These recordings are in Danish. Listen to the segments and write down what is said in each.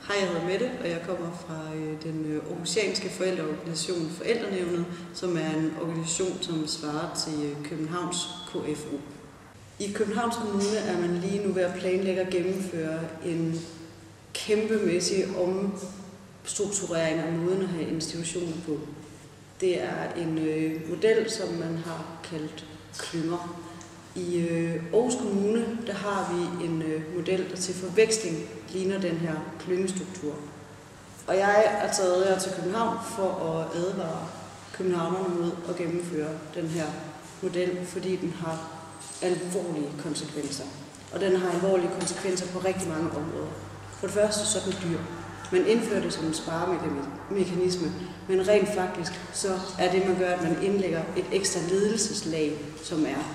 Hej, jeg hedder Mette, og jeg kommer fra den aarhusianske forældreorganisation Forældrenævnet, som er en organisation, som svarer til Københavns KFU. I Københavns Kommune er man lige nu ved at planlægge at gennemføre en kæmpemæssig omstrukturering af måden at have institutioner på. Det er en model, som man har kaldt klynger. I Aarhus Kommune der har vi en model, der til forveksling ligner den her klyngestruktur. Og jeg er taget her til København for at advare københavnerne mod at gennemføre den her model, fordi den har alvorlige konsekvenser. Og den har alvorlige konsekvenser på rigtig mange områder. For det første så er den dyr. Man indfører det som en sparemekanisme, men rent faktisk så er det, man gør, at man indlægger et ekstra ledelseslag, som er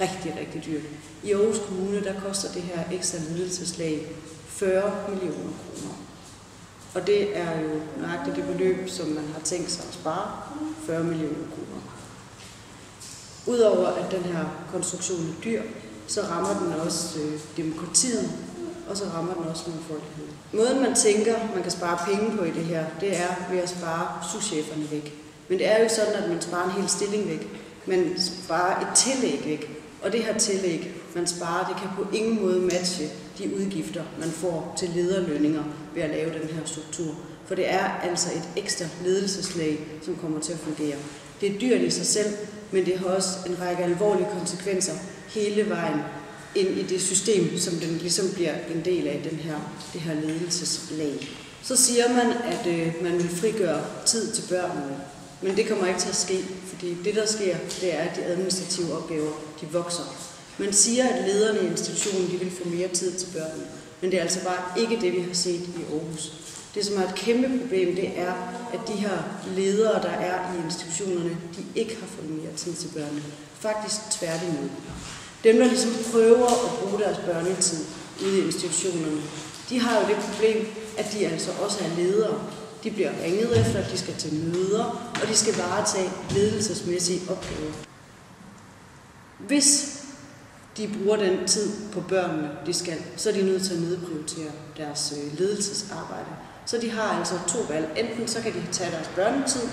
rigtig, rigtig dyrt. I Aarhus Kommune der koster det her ekstra ledelseslag 40 millioner kroner. Og det er jo nøjagtigt det beløb, som man har tænkt sig at spare, 40 millioner kroner. Udover at den her konstruktion er dyr, så rammer den også demokratiet, og så rammer den også mangfoldighed. Måden man tænker, man kan spare penge på i det her, det er ved at spare souscheferne væk. Men det er jo sådan, at man sparer en hel stilling væk. Man sparer et tillæg væk. Og det her tillæg, man sparer, det kan på ingen måde matche de udgifter, man får til lederlønninger ved at lave den her struktur. For det er altså et ekstra ledelseslag, som kommer til at fungere. Det er dyrt i sig selv, men det har også en række alvorlige konsekvenser hele vejen ind i det system, som den ligesom bliver en del af det her ledelseslag. Så siger man, at man vil frigøre tid til børnene. Men det kommer ikke til at ske, fordi det, der sker, det er, at de administrative opgaver, de vokser. Man siger, at lederne i institutionen, de vil få mere tid til børnene. Men det er altså bare ikke det, vi har set i Aarhus. Det, som er et kæmpe problem, det er, at de her ledere, der er i institutionerne, de ikke har fået mere tid til børnene. Faktisk tværtimod. Dem, der ligesom prøver at bruge deres børnetid ude i institutionerne, de har jo det problem, at de altså også er ledere. De bliver ringet efter, at de skal til møder, og de skal varetage ledelsesmæssige opgaver. Hvis de bruger den tid på børnene, de skal, så er de nødt til at nedprioritere deres ledelsesarbejde. Så de har altså to valg. Enten så kan de tage deres børnetid,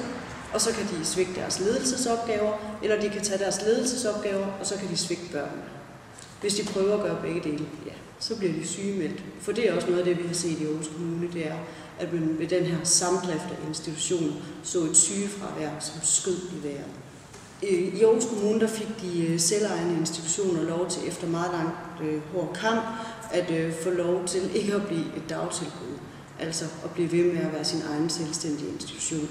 og så kan de svigte deres ledelsesopgaver, eller de kan tage deres ledelsesopgaver, og så kan de svigte børnene. Hvis de prøver at gøre begge dele, ja, så bliver de sygemeldt. For det er også noget af det, vi har set i Aarhus Kommune, det er, at man ved den her samdrift af institutioner så et sygefravær, som skød i vejret. I Aarhus Kommune der fik de selvejende institutioner lov til, efter meget langt hård kamp, at få lov til ikke at blive et dagtilbud, altså at blive ved med at være sin egen selvstændige institution.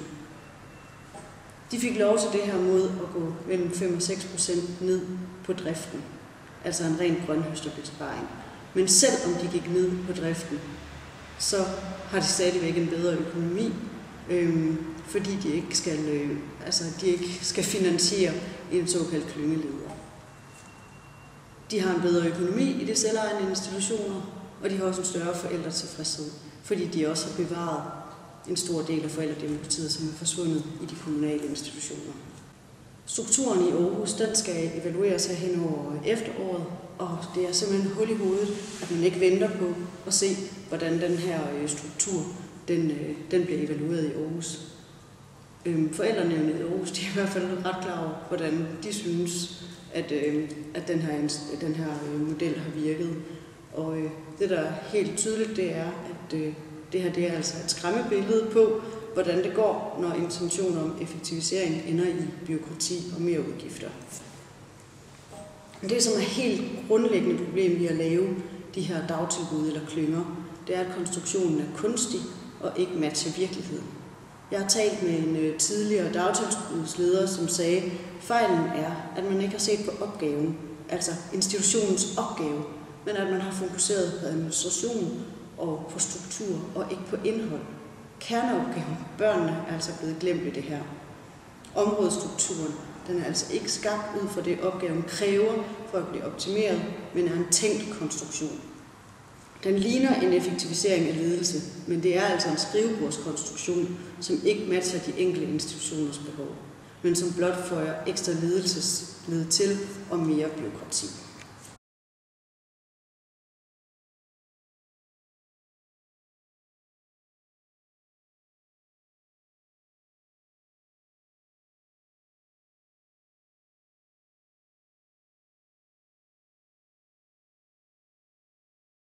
De fik lov til det her mod at gå mellem 5 og 6% ned på driften, altså en ren grønhøsterbesparing. Men selvom de gik ned på driften, så har de stadigvæk en bedre økonomi, fordi de ikke skal finansiere en såkaldt klyngeleder. De har en bedre økonomi i de selvejende institutioner, og de har også en større forældretilfredshed, fordi de også har bevaret en stor del af forældredemokratiet, som er forsvundet i de kommunale institutioner. Strukturen i Aarhus, den skal evalueres her hen over efteråret, og det er simpelthen hul i hovedet, at man ikke venter på at se, hvordan den her struktur den bliver evalueret i Aarhus. Forældrenævnet i Aarhus, de er i hvert fald ret klar over, hvordan de synes, at den her model har virket. Og det, der er helt tydeligt, det er, at det her det er altså et skræmmebillede på, hvordan det går, når intentioner om effektivisering ender i bureaukrati og mere udgifter. Det, som er helt grundlæggende problem i at lave de her dagtilbud eller klynger, det er, at konstruktionen er kunstig og ikke matcher virkeligheden. Jeg har talt med en tidligere dagtilbudsleder, som sagde, at fejlen er, at man ikke har set på opgaven, altså institutionens opgave, men at man har fokuseret på administration og på struktur og ikke på indhold. Kerneopgaven, børnene, er altså blevet glemt i det her. Områdestrukturen, den er altså ikke skabt ud fra det, opgaven kræver for at blive optimeret, men er en tænkt konstruktion. Den ligner en effektivisering af ledelse, men det er altså en skrivebordskonstruktion, som ikke matcher de enkelte institutioners behov, men som blot føjer ekstra ledelsesled til og mere bureaukrati.